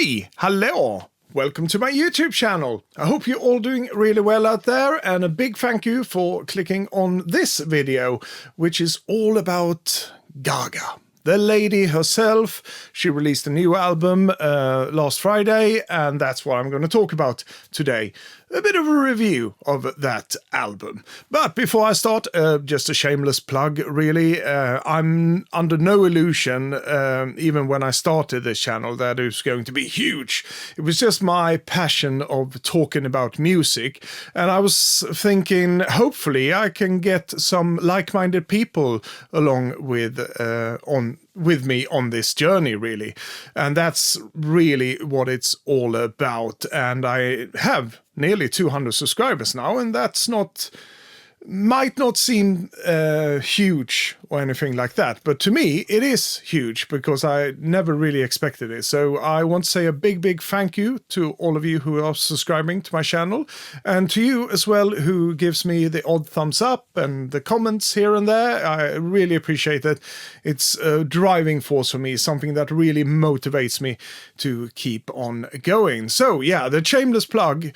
Hey, hello! Welcome to my YouTube channel. I hope you're all doing really well out there, and a big thank you for clicking on this video, which is all about Gaga. The lady herself. She released a new album last Friday, and that's what I'm going to talk about today. A bit of a review of that album. But before I start, just a shameless plug, really. I'm under no illusion, even when I started this channel, that it was going to be huge. It was just my passion of talking about music, and I was thinking, hopefully I can get some like-minded people along with me on this journey, really. And that's really what it's all about. And I have nearly 200 subscribers now, and that's might not seem huge or anything like that, but to me it is huge because I never really expected it. So I want to say a big thank you to all of you who are subscribing to my channel, and to you as well who gives me the odd thumbs up and the comments here and there. I really appreciate it. It's a driving force for me, something that really motivates me to keep on going. So yeah, the shameless plug.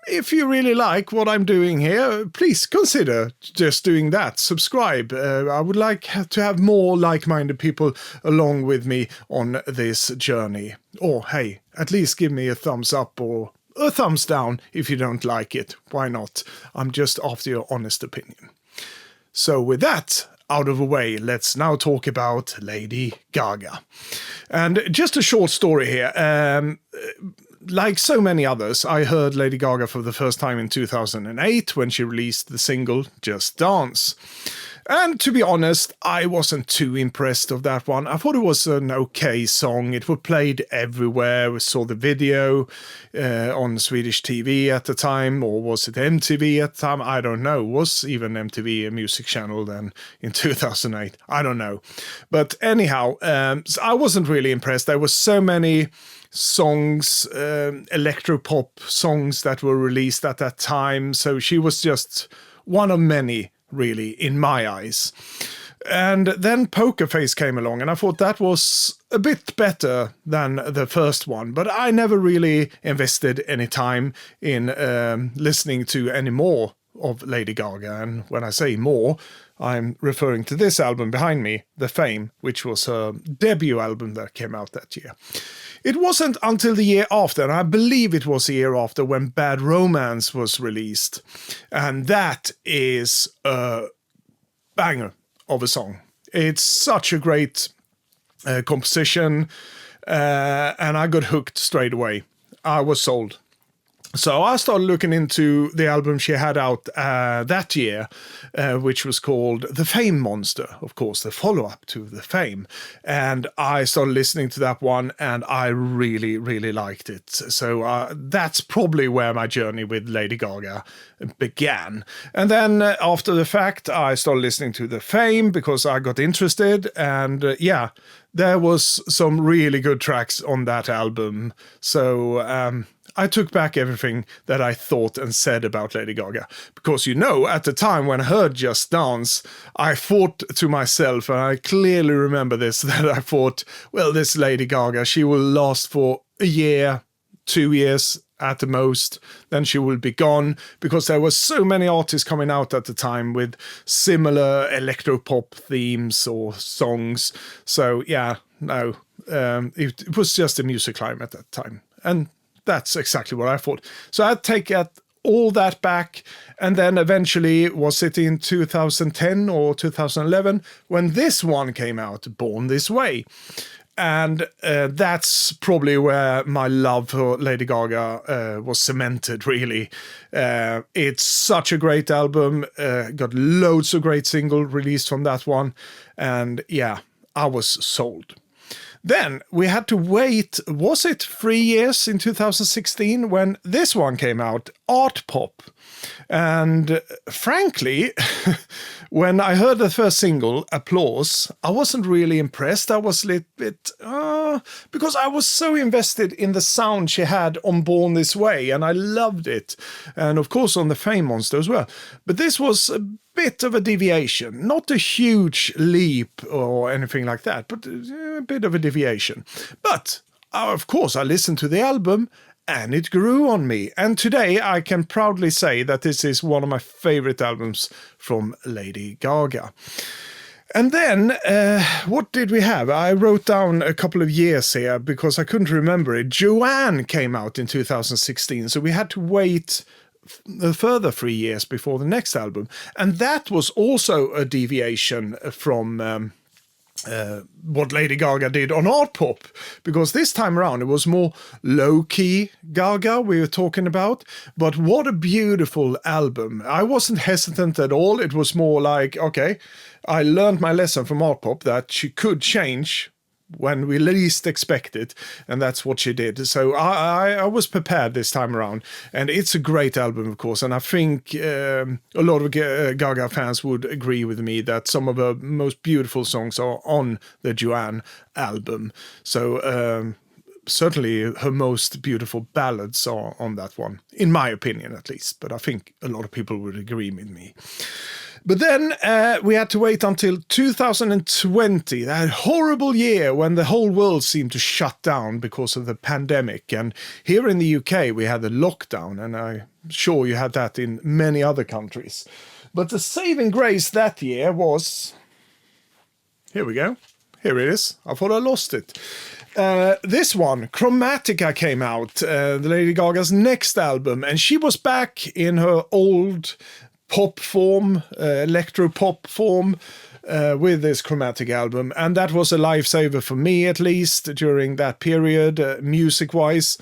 If you really like what I'm doing here, please consider just doing that. Subscribe. I would like to have more like-minded people along with me on this journey. Or, hey, at least give me a thumbs up or a thumbs down if you don't like it. Why not? I'm just after your honest opinion. So with that out of the way, let's now talk about Lady Gaga. And just a short story here. Like so many others, I heard Lady Gaga for the first time in 2008 when she released the single Just Dance. And to be honest, I wasn't too impressed of that one. I thought it was an okay song. It was played everywhere. We saw the video on Swedish TV at the time, or was it MTV at the time? I don't know. Was even MTV a music channel then in 2008? I don't know. But anyhow, I wasn't really impressed. There were so many songs, electropop songs that were released at that time. So she was just one of many, really, in my eyes. And then Poker Face came along, and I thought that was a bit better than the first one, but I never really invested any time in listening to any more of Lady Gaga. And when I say more, I'm referring to this album behind me, The Fame, which was her debut album that came out that year. It wasn't until the year after, and I believe it was the year after, when Bad Romance was released. And that is a banger of a song. It's such a great composition, and I got hooked straight away. I was sold. So I started looking into the album she had out that year, which was called The Fame Monster, of course, the follow-up to The Fame. And I started listening to that one, and I really, really liked it. So that's probably where my journey with Lady Gaga began. And then after the fact, I started listening to The Fame because I got interested. And yeah, there was some really good tracks on that album. So I took back everything that I thought and said about Lady Gaga. Because, you know, at the time when I heard Just Dance, I thought to myself, and I clearly remember this, that I thought, well, this Lady Gaga, she will last for a year, 2 years at the most, then she will be gone, because there were so many artists coming out at the time with similar electropop themes or songs. So, yeah, no, it was just a music climate at that time. And that's exactly what I thought. So I'd take all that back, and then eventually, was it in 2010 or 2011, when this one came out, Born This Way. And that's probably where my love for Lady Gaga was cemented, really. It's such a great album, got loads of great singles released from that one, and yeah, I was sold. Then we had to wait, was it 3 years in 2016 when this one came out, Art Pop. And frankly, when I heard the first single, Applause, I wasn't really impressed. I was a little bit, because I was so invested in the sound she had on Born This Way, and I loved it. And of course on The Fame Monster as well. But this was a bit of a deviation, not a huge leap or anything like that, but a bit of a deviation. But of course, I listened to the album and it grew on me. And today I can proudly say that this is one of my favorite albums from Lady Gaga. And then, what did we have? I wrote down a couple of years here because I couldn't remember it. Joanne came out in 2016, so we had to wait a further 3 years before the next album. And that was also a deviation from what Lady Gaga did on art pop, because this time around it was more low-key Gaga we were talking about. But what a beautiful album. I wasn't hesitant at all. It was more like, okay, I learned my lesson from art pop that she could change when we least expect it, and that's what she did. So I was prepared this time around, and it's a great album, of course, and I think a lot of Gaga fans would agree with me that some of her most beautiful songs are on the Joanne album. So certainly her most beautiful ballads are on that one, in my opinion at least, but I think a lot of people would agree with me. But then we had to wait until 2020, that horrible year when the whole world seemed to shut down because of the pandemic. And here in the UK, we had the lockdown, and I'm sure you had that in many other countries. But the saving grace that year was... Here we go. Here it is. I thought I lost it. This one, Chromatica, came out, Lady Gaga's next album, and she was back in her old pop form, electro-pop form, with this Chromatic album. And that was a lifesaver for me, at least, during that period, music-wise.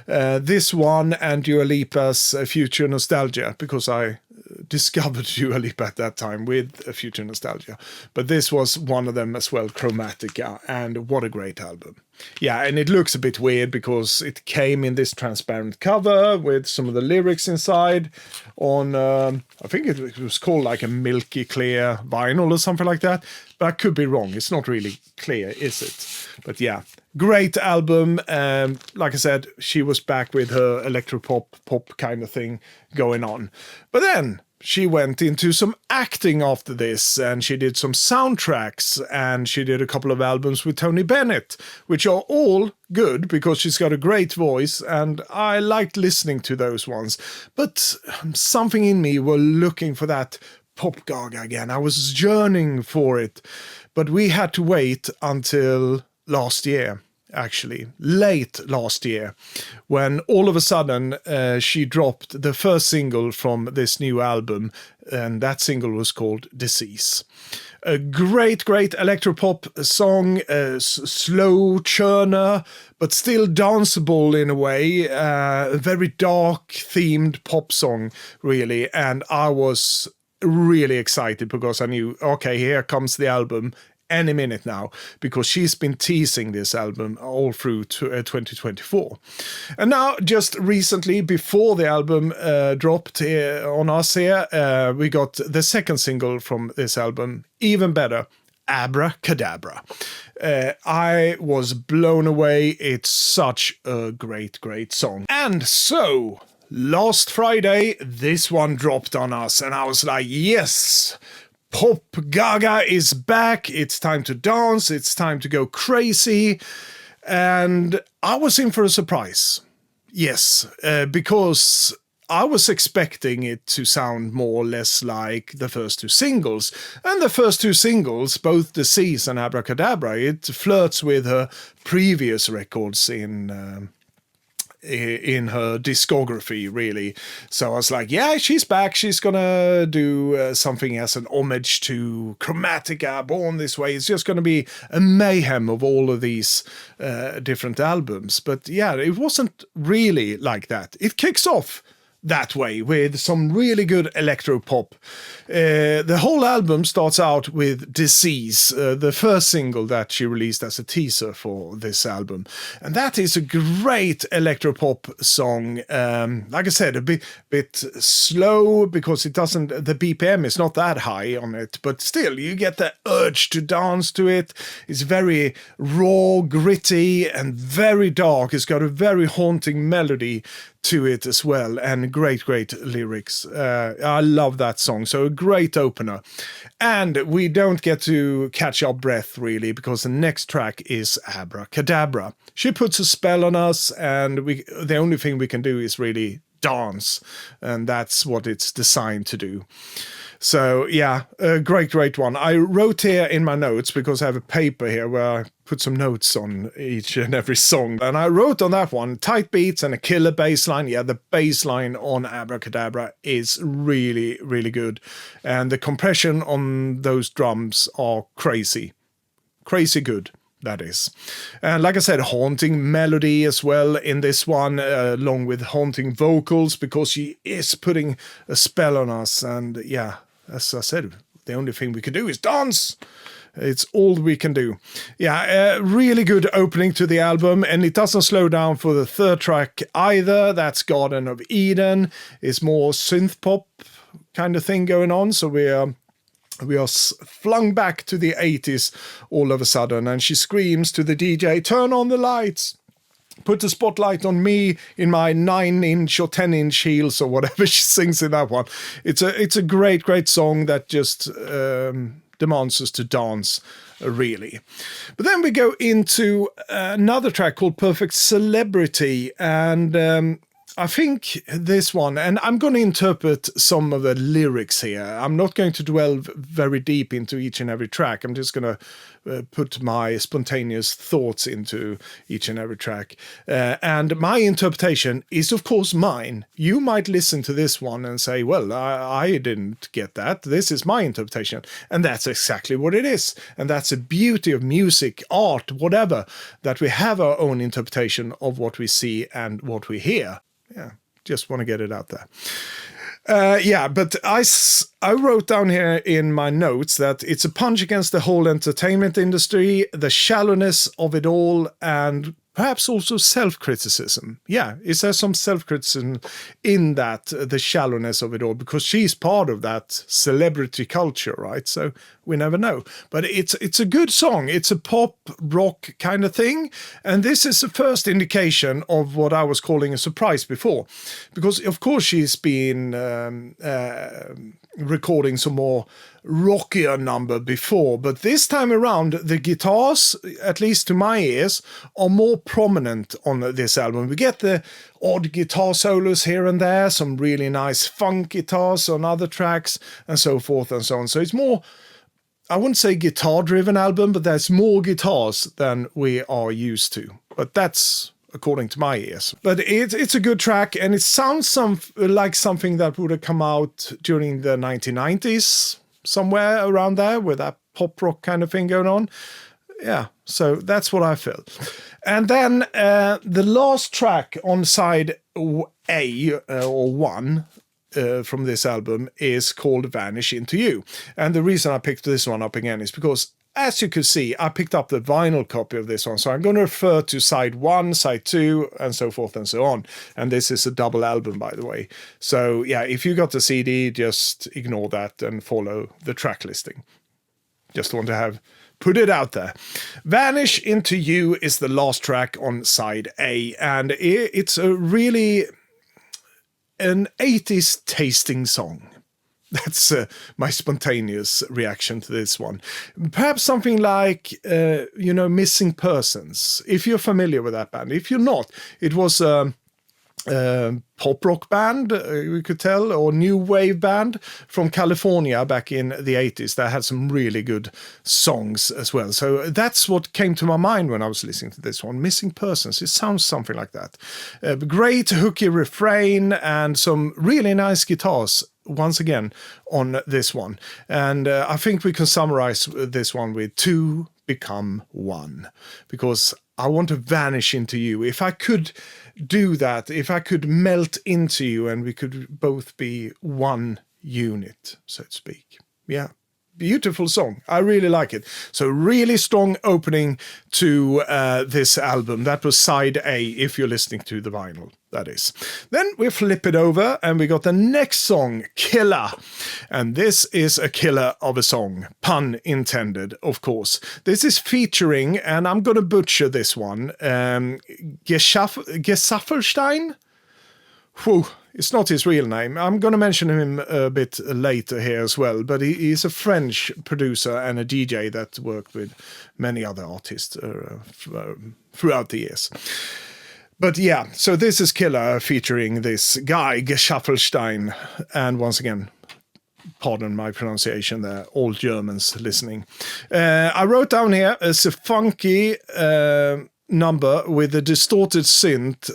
This one and Dua Lipa's Future Nostalgia, because I discovered Dua Lipa at that time with Future Nostalgia. But this was one of them as well, Chromatica, and what a great album. Yeah, and it looks a bit weird because it came in this transparent cover with some of the lyrics inside on, I think it was called like a milky clear vinyl or something like that. But I could be wrong. It's not really clear, is it? But yeah, great album. Like I said, she was back with her electropop kind of thing going on. But then she went into some acting after this, and she did some soundtracks, and she did a couple of albums with Tony Bennett, which are all good because she's got a great voice, and I liked listening to those ones. But something in me were looking for that pop Gaga again. I was yearning for it, but we had to wait until last year. Actually, late last year, when all of a sudden she dropped the first single from this new album, and that single was called Disease. A great electropop song, a slow churner, but still danceable in a way, a very dark themed pop song, really, and I was really excited because I knew, okay, here comes the album any minute now, because she's been teasing this album all through 2024. And now, just recently, before the album dropped on us here, we got the second single from this album, even better, Abracadabra. I was blown away. It's such a great song. And so, last Friday, this one dropped on us, and I was like, yes! Pop Gaga is back. It's time to dance. It's time to go crazy. And I was in for a surprise. Yes, because I was expecting it to sound more or less like the first two singles. And the first two singles, both Disease and Abracadabra, it flirts with her previous records in her discography, really. So I was like, yeah, she's back. She's gonna do something as an homage to Chromatica, Born This Way. It's just gonna be a mayhem of all of these different albums. But yeah, it wasn't really like that. It kicks off that way with some really good electro pop. The whole album starts out with Disease, the first single that she released as a teaser for this album, and that is a great electro pop song. Like I said, a bit slow because it doesn't, the BPM is not that high on it, but still you get the urge to dance to it. It's very raw, gritty, and very dark. It's got a very haunting melody to it as well, and great lyrics. I love that song, so a great opener. And we don't get to catch our breath really, because the next track is Abracadabra. She puts a spell on us, and the only thing we can do is really dance, and that's what it's designed to do. So yeah, a great one. I wrote here in my notes, because I have a paper here where I put some notes on each and every song, and I wrote on that one, tight beats and a killer bass line. Yeah, the bass line on Abracadabra is really good, and the compression on those drums are crazy good. That is. And like I said, haunting melody as well in this one, along with haunting vocals, because she is putting a spell on us. And yeah, as I said, the only thing we can do is dance. It's all we can do. Yeah, really good opening to the album, and it doesn't slow down for the third track either. That's Garden of Eden. It's more synth pop kind of thing going on, so we are flung back to the 80s all of a sudden, and she screams to the DJ, "Turn on the lights, put the spotlight on me in my 9-inch or 10-inch heels," or whatever she sings in that one. It's a great song that just demands us to dance, really. But then we go into another track called Perfect Celebrity, and I think this one, and I'm going to interpret some of the lyrics here. I'm not going to dwell very deep into each and every track. I'm just going to put my spontaneous thoughts into each and every track. And my interpretation is, of course, mine. You might listen to this one and say, well, I didn't get that. This is my interpretation. And that's exactly what it is. And that's the beauty of music, art, whatever, that we have our own interpretation of what we see and what we hear. Yeah, just want to get it out there. Yeah, but I wrote down here in my notes that it's a punch against the whole entertainment industry, the shallowness of it all, and perhaps also self-criticism. Yeah, is there some self-criticism in that, the shallowness of it all? Because she's part of that celebrity culture, right? So we never know. But it's a good song. It's a pop rock kind of thing. And this is the first indication of what I was calling a surprise before. Because, of course, she's been recording some more rockier number before, but this time around the guitars, at least to my ears, are more prominent on this album. We get the odd guitar solos here and there, some really nice funk guitars on other tracks, and so forth and so on. So it's more, I wouldn't say guitar-driven album, but there's more guitars than we are used to. But that's according to my ears. But it's a good track, and it sounds like something that would have come out during the 1990s, somewhere around there, with that pop rock kind of thing going on. Yeah, so that's what I felt. And then the last track on side A, or 1, from this album is called Vanish Into You. And the reason I picked this one up again is because, as you could see, I picked up the vinyl copy of this one, so I'm going to refer to side 1, side 2, and so forth and so on. And this is a double album, by the way. So yeah, if you got the CD, just ignore that and follow the track listing. Just want to put it out there. Vanish Into You is the last track on side A, and it's a really an 80s tasting song. That's my spontaneous reaction to this one. Perhaps something like, Missing Persons, if you're familiar with that band. If you're not, it was a pop rock band, we could tell, or new wave band from California back in the 80s that had some really good songs as well. So that's what came to my mind when I was listening to this one. Missing Persons, it sounds something like that. Great hooky refrain and some really nice guitars once again on this one. And I think we can summarize this one with 2 become 1, because I want to vanish into you. If I could do that, if I could melt into you and we could both be one unit, so to speak. Yeah. Beautiful song. I really like it. So really strong opening to this album. That was side A, if you're listening to the vinyl, that is. Then we flip it over and we got the next song, Killer. And this is a killer of a song. Pun intended, of course. This is featuring, and I'm going to butcher this one, Gesaffelstein? whew, it's not his real name. I'm going to mention him a bit later here as well, but he's a French producer and a DJ that worked with many other artists throughout the years. But yeah, so this is Killer featuring this guy, Gesaffelstein, and once again, pardon my pronunciation there, all Germans listening. I wrote down here, it's a funky number with a distorted synth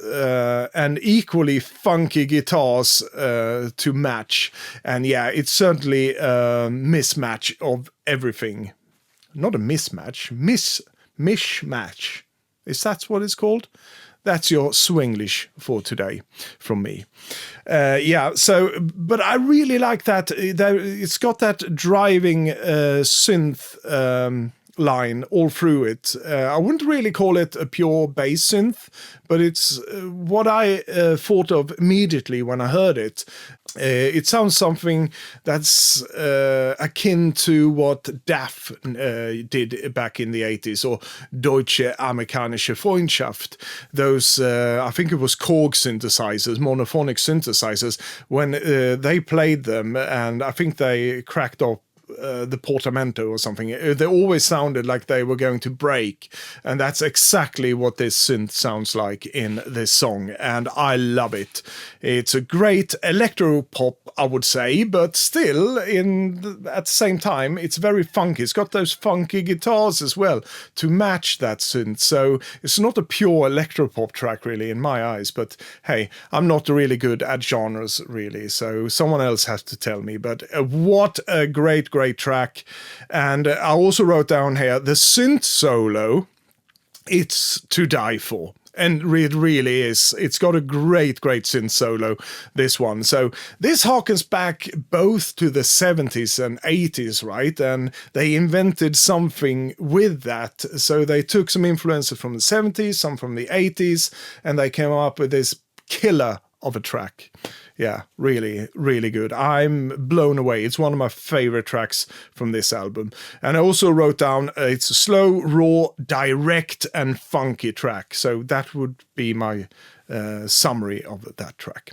and equally funky guitars to match. And yeah, it's certainly a mismatch of everything. Not a mismatch, mishmatch. Is that what it's called? That's your Swinglish for today from me. Yeah, so, but I really like that. It's got that driving synth line all through it. I wouldn't really call it a pure bass synth, but it's what I thought of immediately when I heard it. It sounds something that's akin to what DAF did back in the 80s, or Deutsche Amerikanische Freundschaft. Those, I think it was Korg synthesizers, monophonic synthesizers, when they played them, and I think they cracked up the portamento or something. They always sounded like they were going to break, and that's exactly what this synth sounds like in this song, and I love it. It's a great electro pop, I would say, but still at the same time it's very funky. It's got those funky guitars as well to match that synth, so it's not a pure electro pop track really in my eyes. But hey, I'm not really good at genres really, so someone else has to tell me. But what a great track. And I also wrote down here the synth solo, it's to die for. And it really is. It's got a great synth solo, this one. So this harkens back both to the 70s and 80s, right? And they invented something with that. So they took some influences from the 70s, some from the 80s, and they came up with this killer of a track. Yeah, really, really good. I'm blown away. It's one of my favorite tracks from this album. And I also wrote down it's a slow, raw, direct, and funky track. So that would be my summary of that track.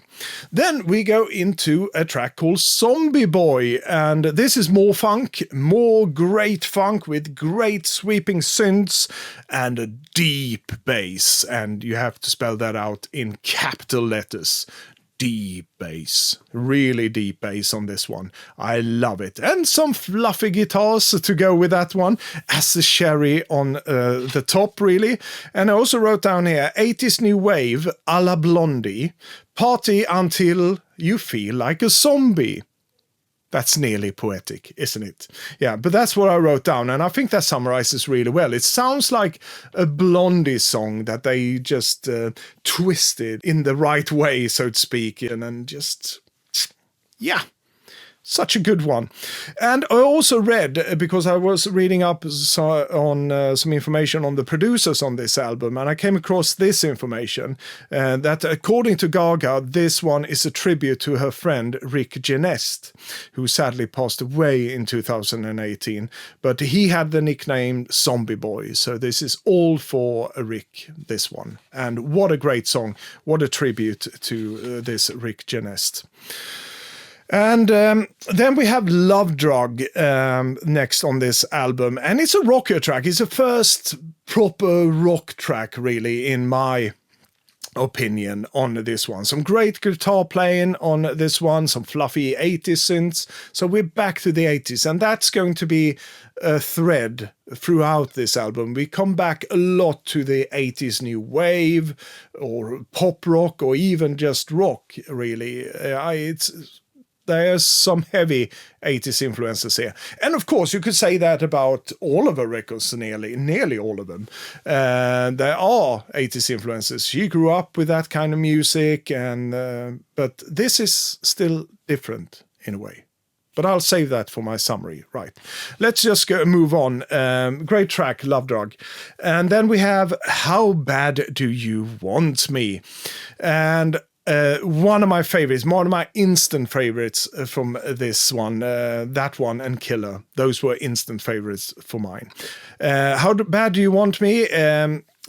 Then we go into a track called Zombie Boy, and this is more funk, more great funk with great sweeping synths and a deep bass, and you have to spell that out in capital letters. Deep bass, really deep bass on this one. I love it. And some fluffy guitars to go with that one, as the cherry on the top, really. And I also wrote down here 80s new wave a la Blondie, party until you feel like a zombie. That's nearly poetic, isn't it? Yeah, but that's what I wrote down, and I think that summarizes really well. It sounds like a Blondie song that they just twisted in the right way, so to speak, and just, yeah. Such a good one. And I also read, because I was reading up on some information on the producers on this album, and I came across this information, that according to Gaga, this one is a tribute to her friend Rick Genest, who sadly passed away in 2018. But he had the nickname Zombie Boy, so this is all for Rick, this one. And what a great song. What a tribute to this Rick Genest. And then we have Love Drug next on this album. And it's a rocker track. It's the first proper rock track, really, in my opinion, on this one. Some great guitar playing on this one, some fluffy 80s synths. So we're back to the 80s, and that's going to be a thread throughout this album. We come back a lot to the 80s new wave, or pop rock, or even just rock, really. There's some heavy 80s influences here. And of course, you could say that about all of her records, nearly all of them. There are 80s influences. She grew up with that kind of music, but this is still different in a way. But I'll save that for my summary. Right. Let's just move on. Great track, Love Drug. And then we have How Bad Do You Want Me? And one of my favorites, one of my instant favorites from this one, that one and Killer. Those were instant favorites for mine. How Bad Do You Want Me?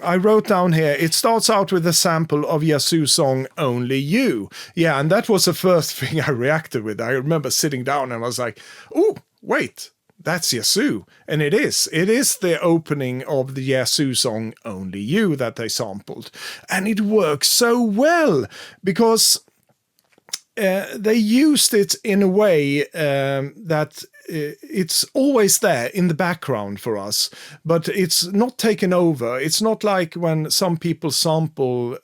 I wrote down here, it starts out with a sample of Yasu's song Only You. Yeah, and that was the first thing I reacted with. I remember sitting down and I was like, oh, wait, that's Yasu. And it is. It is the opening of the Yasu song Only You that they sampled. And it works so well because they used it in a way that it's always there in the background for us, but it's not taken over. It's not like when some people sample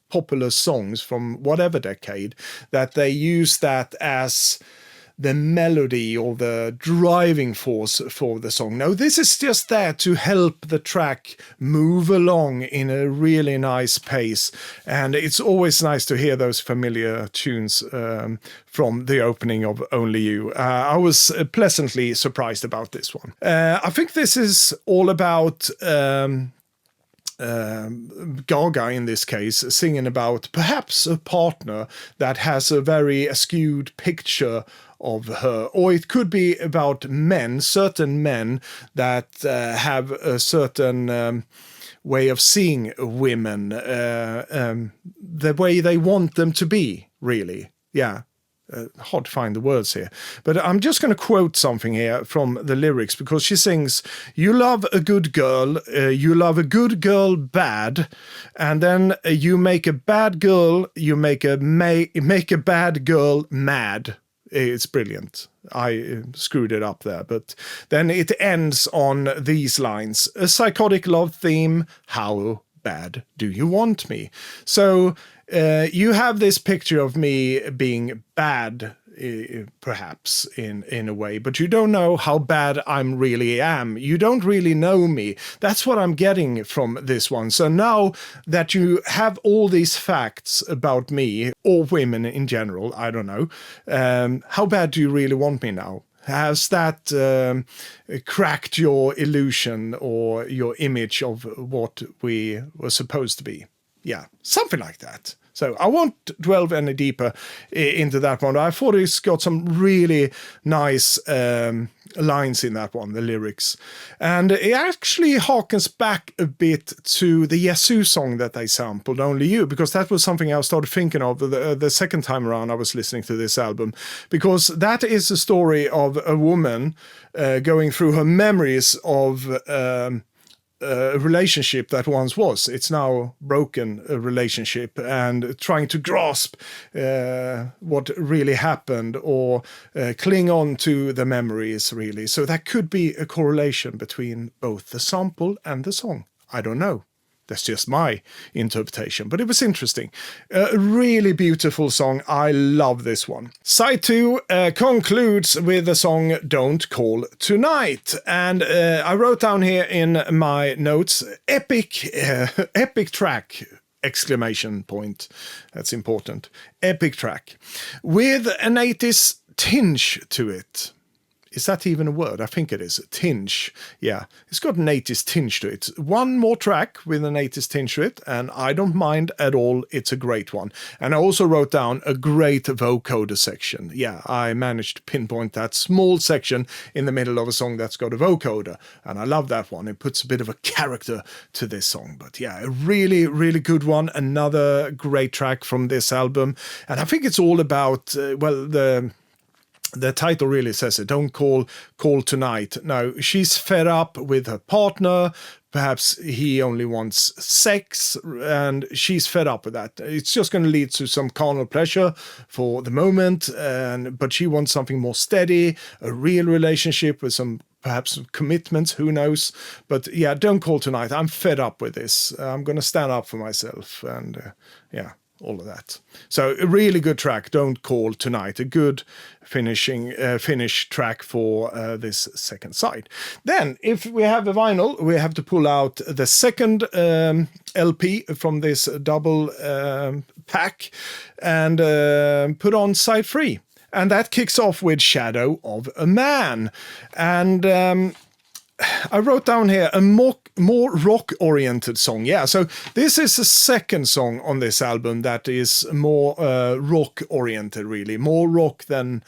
popular songs from whatever decade, that they use that as the melody or the driving force for the song. No, this is just there to help the track move along in a really nice pace. And it's always nice to hear those familiar tunes from the opening of Only You. I was pleasantly surprised about this one. I think this is all about Gaga in this case, singing about perhaps a partner that has a very skewed picture of her, or it could be about men, certain men that have a certain way of seeing women, the way they want them to be, really. Yeah. Hard to find the words here, but I'm just going to quote something here from the lyrics, because she sings, you love a good girl, you love a good girl bad, and then you make a bad girl, you make a bad girl mad. It's brilliant. I screwed it up there, but then it ends on these lines, a psychotic love theme, how bad do you want me? So you have this picture of me being bad, perhaps in a way, but you don't know how bad I really am. You don't really know me. That's what I'm getting from this one. So now that you have all these facts about me, or women in general, I don't know, how bad do you really want me now? Has that cracked your illusion or your image of what we were supposed to be? Yeah, something like that. So I won't dwell any deeper into that one. I thought it's got some really nice lines in that one, the lyrics. And it actually harkens back a bit to the Yasu song that they sampled, Only You, because that was something I started thinking of the second time around I was listening to this album. Because that is the story of a woman going through her memories of a relationship that once was. It's now broken, a relationship, and trying to grasp what really happened, or cling on to the memories, really. So that could be a correlation between both the sample and the song. I don't know. That's just my interpretation, but it was interesting. A really beautiful song. I love this one. Side 2 concludes with the song Don't Call Tonight. And I wrote down here in my notes, epic track, exclamation point. That's important. Epic track. With an 80s tinge to it. Is that even a word? I think it is. Tinge. Yeah, it's got an 80s tinge to it. One more track with an 80s tinge to it, and I don't mind at all. It's a great one. And I also wrote down a great vocoder section. Yeah, I managed to pinpoint that small section in the middle of a song that's got a vocoder, and I love that one. It puts a bit of a character to this song. But yeah, a really, really good one. Another great track from this album. And I think it's all about, the title really says it, Don't Call Tonight. Now, she's fed up with her partner. Perhaps he only wants sex, and she's fed up with that. It's just going to lead to some carnal pleasure for the moment, but she wants something more steady, a real relationship with some perhaps commitments, who knows. But yeah, Don't Call Tonight. I'm fed up with this. I'm going to stand up for myself, and all of that. So a really good track, Don't Call Tonight. A good finish track for this second side. Then, if we have a vinyl, we have to pull out the second LP from this double pack and put on side 3. And that kicks off with Shadow of a Man. And I wrote down here a more rock-oriented song. Yeah, so this is the second song on this album that is more rock-oriented, really. More rock than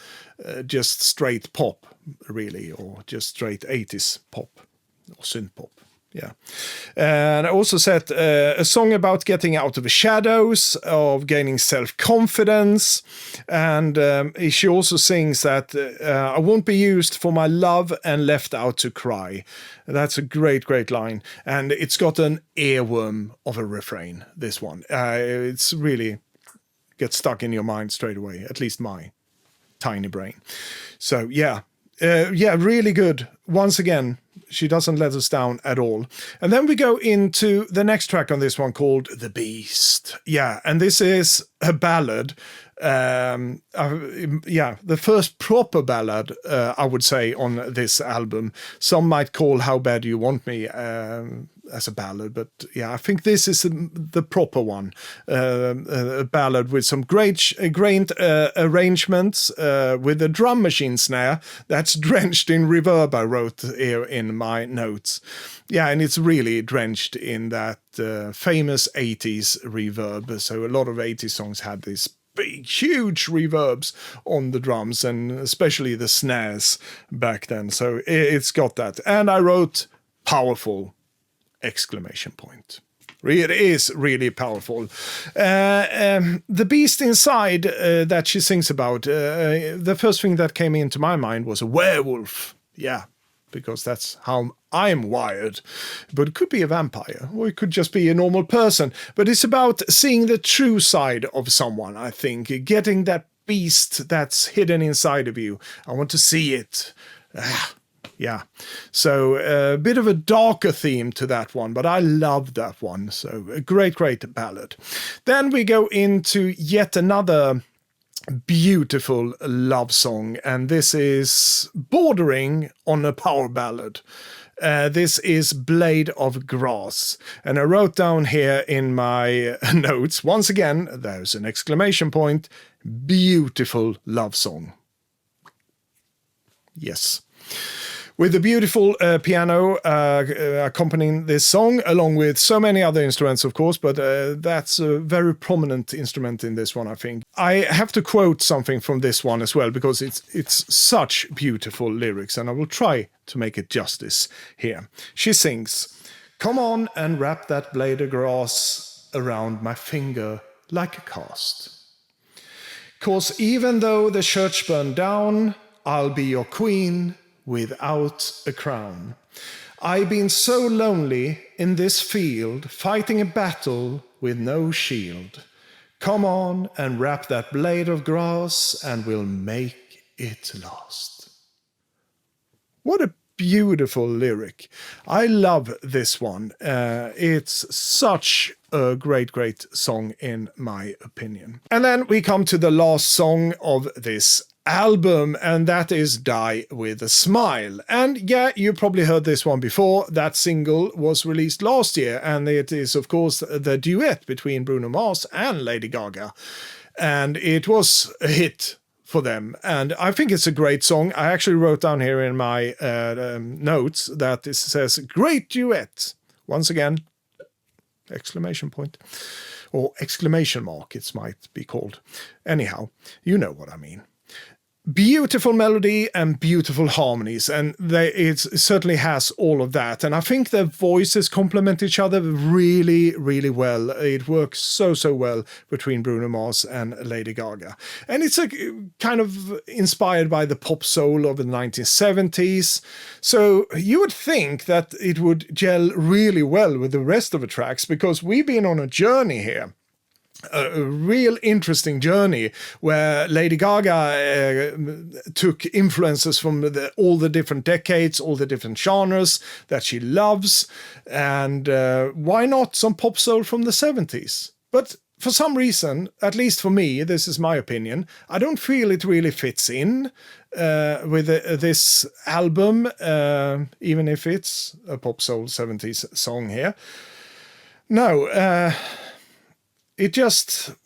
just straight pop, really, or just straight 80s pop or synth pop. Yeah. And I also said a song about getting out of the shadows, of gaining self-confidence. And she also sings that I won't be used for my love and left out to cry. That's a great, great line. And it's got an earworm of a refrain, this one. It's really gets stuck in your mind straight away, at least my tiny brain. So, yeah. Really good. Once again, she doesn't let us down at all. And then we go into the next track on this one called The Beast. Yeah, and this is a ballad. The first proper ballad, I would say, on this album. Some might call How Bad Do You Want Me as a ballad, but yeah, I think this is the proper one. A ballad with some great arrangements, with a drum machine snare that's drenched in reverb, I wrote here in my notes. Yeah, and it's really drenched in that famous 80s reverb. So a lot of 80s songs had this big, huge reverbs on the drums, and especially the snares back then. So it's got that. And I wrote powerful! Exclamation point. It is really powerful. The beast inside that she sings about, the first thing that came into my mind was a werewolf. Yeah, because that's how I'm wired. But it could be a vampire, or it could just be a normal person. But it's about seeing the true side of someone, I think. Getting that beast that's hidden inside of you. I want to see it. Yeah, so a bit of a darker theme to that one, but I love that one. So a great, great ballad. Then we go into yet another beautiful love song, and this is bordering on a power ballad. This is Blade of Grass. And I wrote down here in my notes, once again, there's an exclamation point, beautiful love song. Yes. With a beautiful piano accompanying this song, along with so many other instruments, of course, but that's a very prominent instrument in this one, I think. I have to quote something from this one as well, because it's such beautiful lyrics, and I will try to make it justice here. She sings, "Come on and wrap that blade of grass around my finger like a cast. 'Cause even though the church burned down, I'll be your queen without a crown. I've been so lonely in this field, fighting a battle with no shield. Come on and wrap that blade of grass, and we'll make it last." What a beautiful lyric. I love this one. It's such a great, great song in my opinion. And then we come to the last song of this album, and that is Die With a Smile. And yeah, you probably heard this one before. That single was released last year, and it is of course the duet between Bruno Mars and Lady Gaga, and it was a hit for them, and I think it's a great song. I actually wrote down here in my notes that it says great duet. Once again, exclamation point, or exclamation mark it might be called. Anyhow, you know what I mean. Beautiful melody and beautiful harmonies, and it certainly has all of that. And I think their voices complement each other really, really well. It works so well between Bruno Mars and Lady Gaga. And it's a kind of inspired by the pop soul of the 1970s. So you would think that it would gel really well with the rest of the tracks, because we've been on a journey here. A real interesting journey where Lady Gaga took influences from all the different decades, all the different genres that she loves, and why not some pop soul from the 70s? But for some reason, at least for me, this is my opinion, I don't feel it really fits in with this album, even if it's a pop soul 70s song here. No, it doesn't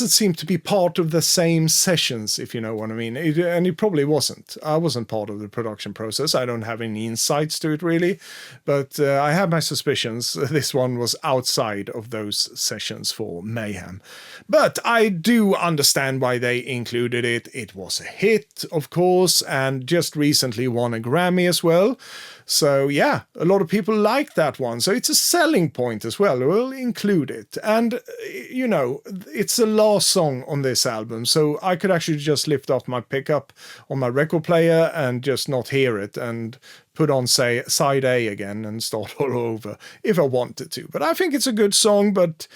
seem to be part of the same sessions, if you know what I mean. And it probably wasn't. I wasn't part of the production process. I don't have any insights to it, really. But I have my suspicions this one was outside of those sessions for Mayhem. But I do understand why they included it. It was a hit, of course, and just recently won a Grammy as well. So yeah, a lot of people like that one. So it's a selling point as well. We'll include it. And, you know, it's the last song on this album. So I could actually just lift off my pickup on my record player and just not hear it and put on, say, side A again and start all over if I wanted to. But I think it's a good song, but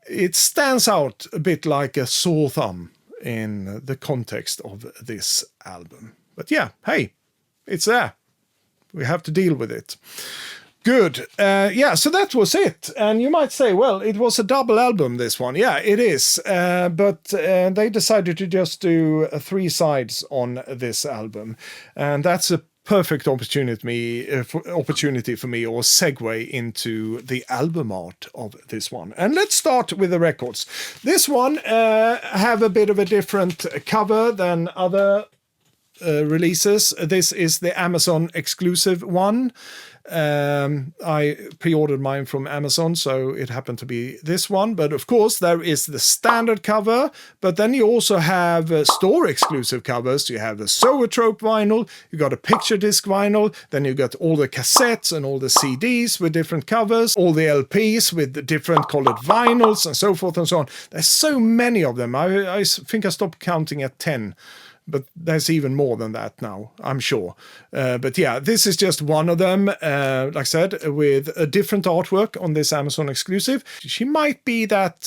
it stands out a bit like a sore thumb in the context of this album. But yeah, hey, it's there. We have to deal with it. Good. Yeah, so that was it. And you might say, well, it was a double album, this one. Yeah, it is. But they decided to just do 3 sides on this album. And that's a perfect opportunity for me, or segue into the album art of this one. And let's start with the records. This one have a bit of a different cover than other releases. This is the Amazon exclusive one. I pre-ordered mine from Amazon, so it happened to be this one. But of course, there is the standard cover, but then you also have store exclusive covers. You have a Zoetrope vinyl, you got a picture disc vinyl, then you got all the cassettes and all the CDs with different covers, all the LPs with different colored vinyls and so forth and so on. There's so many of them. I think I stopped counting at 10. But there's even more than that now, I'm sure. But yeah, this is just one of them, like I said, with a different artwork on this Amazon exclusive. She might be that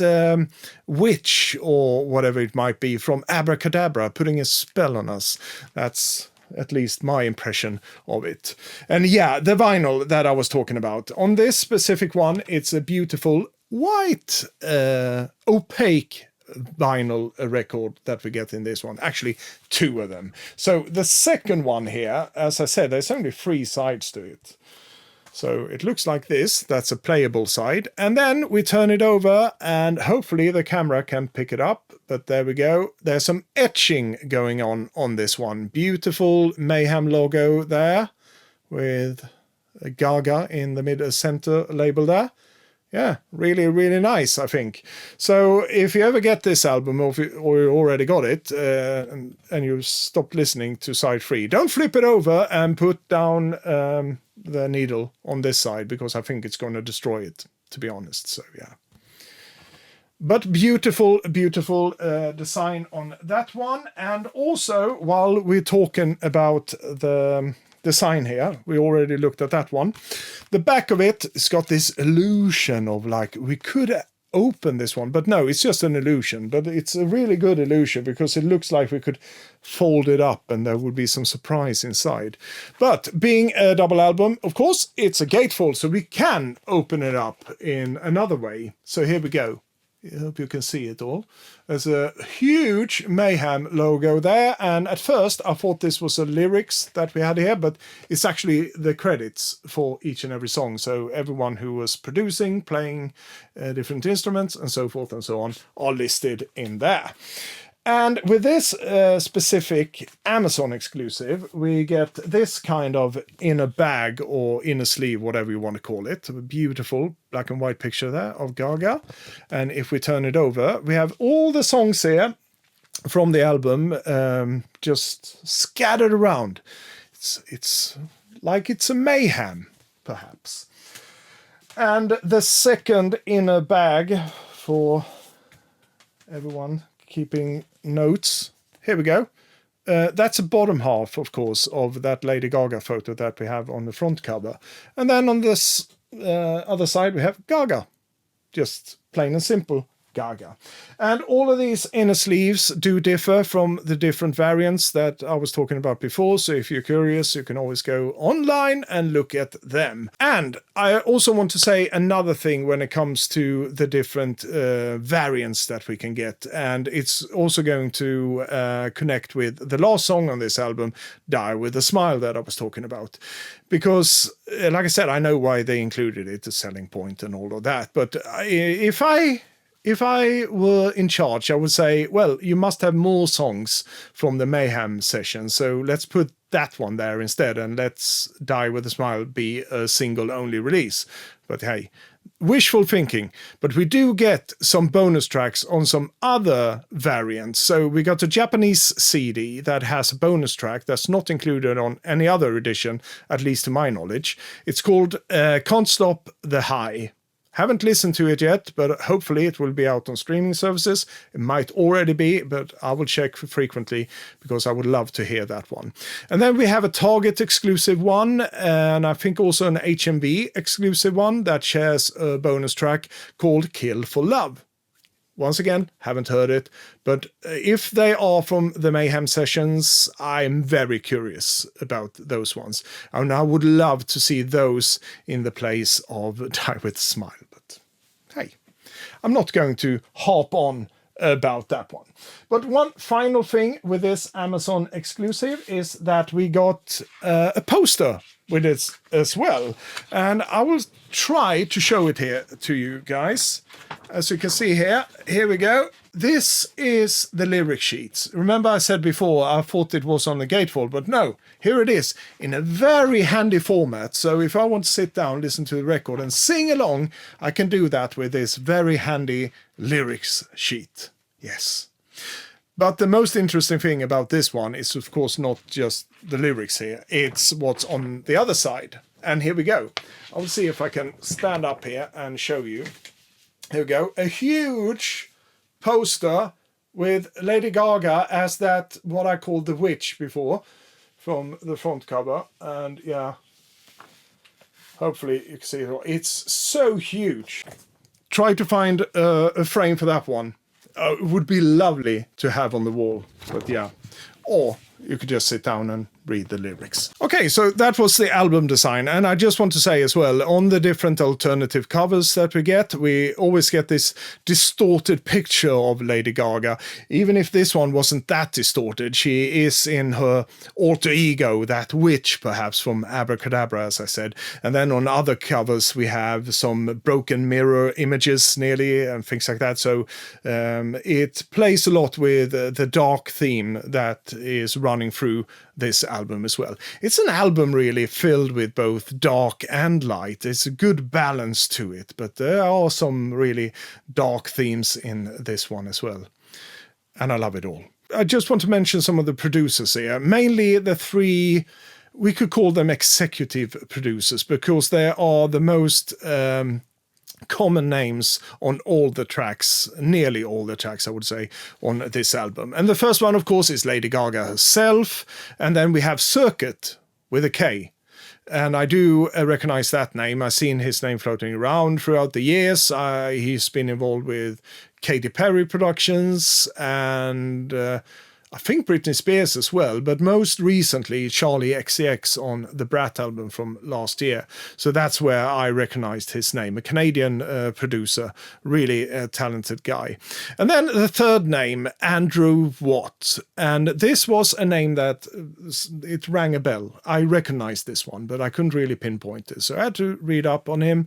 witch or whatever it might be from Abracadabra, putting a spell on us. That's at least my impression of it. And yeah, the vinyl that I was talking about. On this specific one, it's a beautiful white, opaque vinyl record that we get in this one. Actually, 2 of them. So the second one here, as I said, there's only 3 sides to it. So it looks like this. That's a playable side. And then we turn it over and hopefully the camera can pick it up. But there we go. There's some etching going on this one. Beautiful Mayhem logo there with a Gaga in the mid-center label there. Yeah, really, really nice, I think. So if you ever get this album, or you already got it, and you stopped listening to side 3, don't flip it over and put down the needle on this side, because I think it's going to destroy it, to be honest. So yeah. But beautiful, beautiful design on that one. And also, while we're talking about the design here, we already looked at that one. The back of it's got this illusion of like, we could open this one, but no, it's just an illusion. But it's a really good illusion because it looks like we could fold it up and there would be some surprise inside. But being a double album, of course, it's a gatefold, so we can open it up in another way. So here we go. I hope you can see it all. There's a huge Mayhem logo there, and at first I thought this was the lyrics that we had here, but it's actually the credits for each and every song. So everyone who was producing, playing different instruments and so forth and so on are listed in there. And with this specific Amazon exclusive, we get this kind of inner bag or inner sleeve, whatever you want to call it. A beautiful black and white picture there of Gaga. And if we turn it over, we have all the songs here from the album just scattered around. It's like it's a Mayhem, perhaps. And the second inner bag for everyone keeping notes. Here we go. That's the bottom half, of course, of that Lady Gaga photo that we have on the front cover. And then on this other side, we have Gaga. Just plain and simple Gaga. And all of these inner sleeves do differ from the different variants that I was talking about before. So if you're curious, you can always go online and look at them. And I also want to say another thing when it comes to the different variants that we can get. And it's also going to connect with the last song on this album, Die With A Smile, that I was talking about. Because, like I said, I know why they included it, the selling point and all of that. But if I if I were in charge, I would say, well, you must have more songs from the Mayhem session, so let's put that one there instead, and let's Die With a Smile be a single-only release. But hey, wishful thinking. But we do get some bonus tracks on some other variants. So we got a Japanese CD that has a bonus track that's not included on any other edition, at least to my knowledge. It's called Can't Stop the High. Haven't listened to it yet, but hopefully it will be out on streaming services. It might already be, but I will check frequently because I would love to hear that one. And then we have a Target exclusive one, and I think also an HMV exclusive one that shares a bonus track called Kill for Love. Once again, haven't heard it, but if they are from the Mayhem sessions, I'm very curious about those ones. And I would love to see those in the place of Die With a Smile. But hey, I'm not going to harp on about that one. But one final thing with this Amazon exclusive is that we got a poster with it as well. And I will try to show it here to you guys. As you can see here we go. This is the lyric sheets. Remember I said before I thought it was on the gatefold, but no, here it is in a very handy format. So if I want to sit down, listen to the record and sing along, I can do that with this very handy lyrics sheet. Yes. But the most interesting thing about this one is, of course, not just the lyrics here. It's what's on the other side. And here we go. I'll see if I can stand up here and show you. Here we go. A huge poster with Lady Gaga as that, what I called the witch before, from the front cover. And yeah, hopefully you can see it all. It's so huge. Try to find a frame for that one. It would be lovely to have on the wall, but yeah. Or you could just sit down and read the lyrics. Okay, so that was the album design, and I just want to say as well, on the different alternative covers that we always get this distorted picture of Lady Gaga. Even if this one wasn't that distorted, she is in her alter ego, that witch perhaps from Abracadabra, as I said. And then on other covers we have some broken mirror images nearly and things like that. So it plays a lot with the dark theme that is running through this album as well. It's an album really filled with both dark and light. It's a good balance to it, but there are some really dark themes in this one as well. And I love it all. I just want to mention some of the producers here. Mainly the three, we could call them executive producers, because they are the most common names on all the tracks, nearly all the tracks I would say, on this album. And the first one of course is Lady Gaga herself, and then we have Circuit with a K. And I do recognize that name. I've seen his name floating around throughout the years. He's been involved with Katy Perry productions and I think Britney Spears as well, but most recently Charlie XCX on the Brat album from last year. So that's where I recognized his name. A Canadian producer, really a talented guy. And then the third name, Andrew Watt. And this was a name that it rang a bell. I recognized this one, but I couldn't really pinpoint it. So I had to read up on him.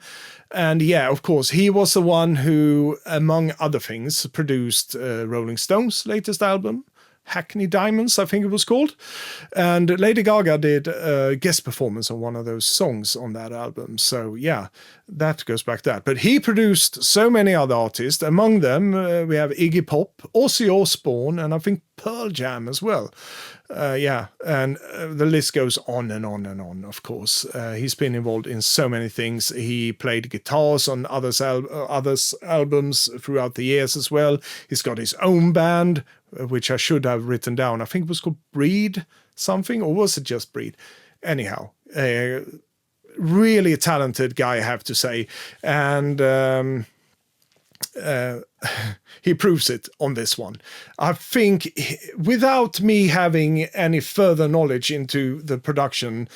And yeah, of course, he was the one who, among other things, produced Rolling Stones' latest album. Hackney Diamonds, I think it was called. And Lady Gaga did a guest performance on one of those songs on that album. So yeah, that goes back to that. But he produced so many other artists. Among them, we have Iggy Pop, Ozzy Osbourne, and I think Pearl Jam as well. Yeah, and the list goes on and on and on, of course. He's been involved in so many things. He played guitars on others' albums throughout the years as well. He's got his own band, which I should have written down. I think it was called Breed something, or was it just Breed? Anyhow, really talented guy, I have to say. And he proves it on this one. I think without me having any further knowledge into the production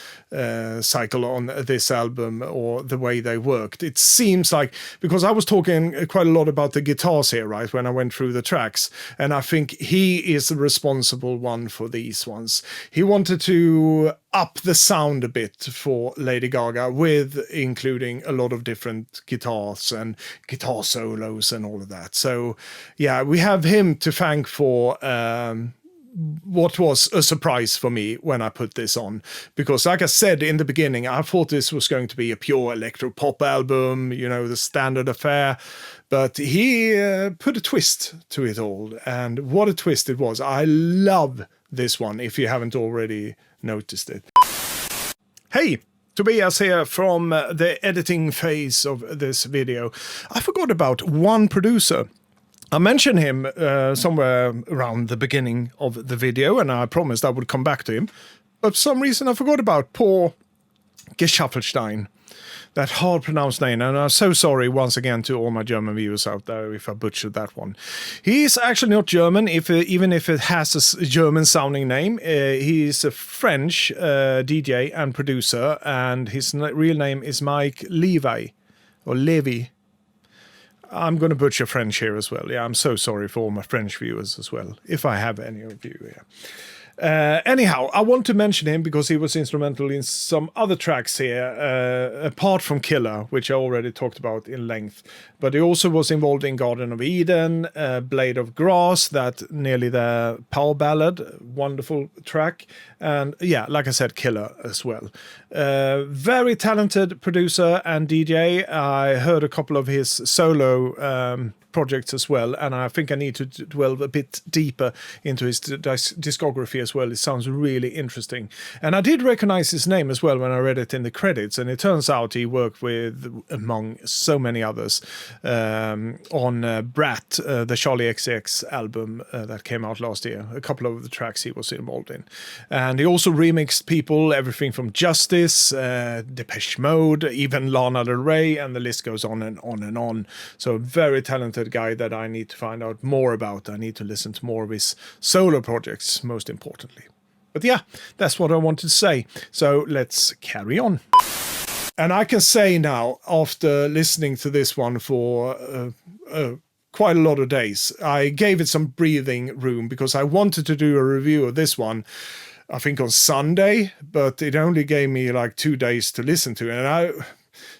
cycle on this album or the way they worked, it seems like, because I was talking quite a lot about the guitars here, right, when I went through the tracks, and I think he is the responsible one for these ones. He wanted to up the sound a bit for Lady Gaga with including a lot of different guitars and guitar solos and all of that. So yeah, we have him to thank for what was a surprise for me when I put this on, because like I said in the beginning, I thought this was going to be a pure electro pop album, you know, the standard affair, but he put a twist to it all, and what a twist it was. I love this one, if you haven't already noticed it. Hey, Tobias here from the editing phase of this video. I forgot about one producer. I mentioned him somewhere around the beginning of the video, and I promised I would come back to him. But for some reason I forgot about poor Geschaffelstein. That hard-pronounced name, and I'm so sorry once again to all my German viewers out there if I butchered that one. He's actually not German, even if it has a German-sounding name. He's a French DJ and producer, and his real name is Mike Levi, or Levy. I'm going to butcher French here as well. Yeah, I'm so sorry for all my French viewers as well, if I have any of you here. Anyhow, I want to mention him because he was instrumental in some other tracks here, apart from Killer, which I already talked about in length. But he also was involved in Garden of Eden, Blade of Grass, that nearly the power ballad, wonderful track. And yeah, like I said, Killer as well. Very talented producer and DJ. I heard a couple of his solo projects as well, and I think I need to delve a bit deeper into his discography as well. It sounds really interesting, and I did recognize his name as well when I read it in the credits, and it turns out he worked with, among so many others, on Brat, the Charlie XCX album that came out last year. A couple of the tracks he was involved in, and he also remixed people, everything from Justice, Depeche Mode, even Lana Del Rey, and the list goes on and on and on. So very talented guy that I need to find out more about. I need to listen to more of his solo projects, most importantly. But yeah, that's what I wanted to say. So let's carry on. And I can say now, after listening to this one for quite a lot of days, I gave it some breathing room because I wanted to do a review of this one, I think on Sunday, but it only gave me like 2 days to listen to it. And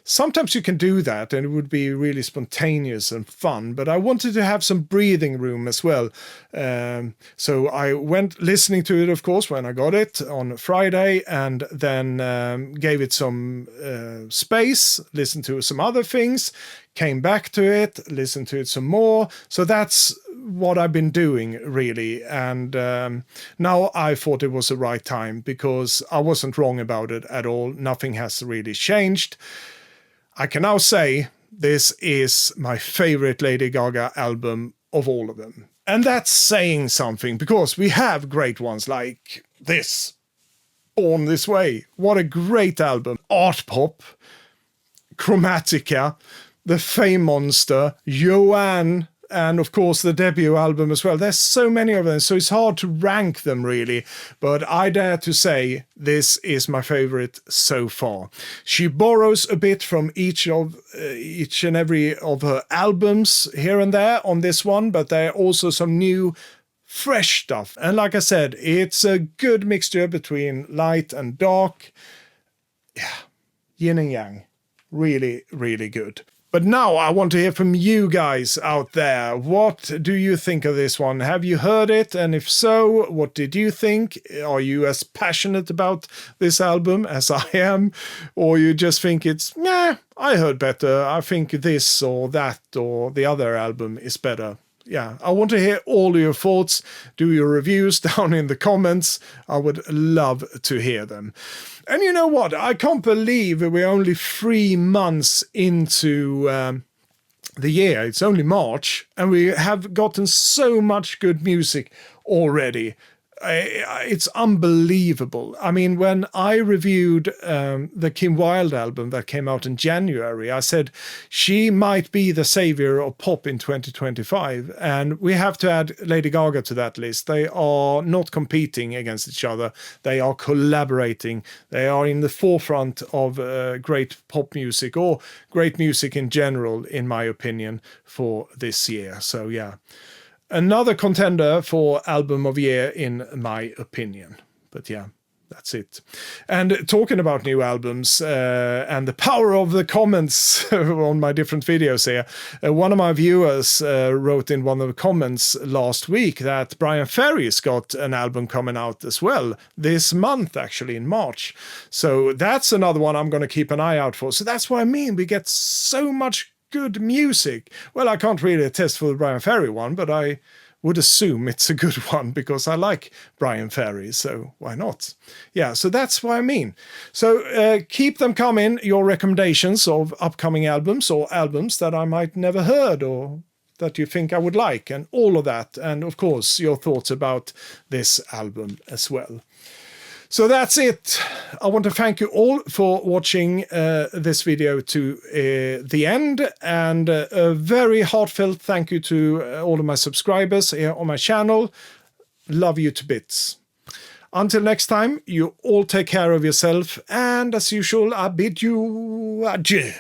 sometimes you can do that and it would be really spontaneous and fun, but I wanted to have some breathing room as well. So I went listening to it, of course, when I got it on Friday, and then gave it some space, listened to some other things, came back to it, listened to it some more. So that's what I've been doing, really. And now I thought it was the right time because I wasn't wrong about it at all. Nothing has really changed. I can now say this is my favorite Lady Gaga album of all of them. And that's saying something, because we have great ones like this, Born This Way. What a great album. Art Pop, Chromatica, The Fame Monster, Joanne, and of course the debut album as well. There's so many of them, so it's hard to rank them really, but I dare to say this is my favorite so far. She borrows a bit from each and every of her albums here and there on this one, but there are also some new fresh stuff. And like I said, it's a good mixture between light and dark. Yeah, yin and yang. Really, really good. But now I want to hear from you guys out there. What do you think of this one? Have you heard it? And if so, what did you think? Are you as passionate about this album as I am? Or you just think it's, nah, I heard better. I think this or that or the other album is better. Yeah, I want to hear all your thoughts. Do your reviews down in the comments. I would love to hear them. And you know what? I can't believe we're only 3 months into the year. It's only March, and we have gotten so much good music already. It's unbelievable. I mean, when I reviewed the Kim Wilde album that came out in January, I said she might be the savior of pop in 2025. And we have to add Lady Gaga to that list. They are not competing against each other. They are collaborating. They are in the forefront of great pop music, or great music in general, in my opinion, for this year. So yeah. Another contender for album of year in my opinion. But yeah, That's it. And talking about new albums and the power of the comments on my different videos here, one of my viewers wrote in one of the comments last week that Brian Ferry's got an album coming out as well this month, actually in March. So that's another one I'm going to keep an eye out for. So that's what I mean. We get so much good music. Well, I can't really attest for the Brian Ferry one, but I would assume it's a good one because I like Brian Ferry, so why not? Yeah, so that's what I mean. So keep them coming, your recommendations of upcoming albums or albums that I might never heard or that you think I would like, and all of that. And of course, your thoughts about this album as well. So that's it. I want to thank you all for watching this video to the end, and a very heartfelt thank you to all of my subscribers here on my channel. Love you to bits. Until next time, you all take care of yourself, and as usual, I bid you adieu.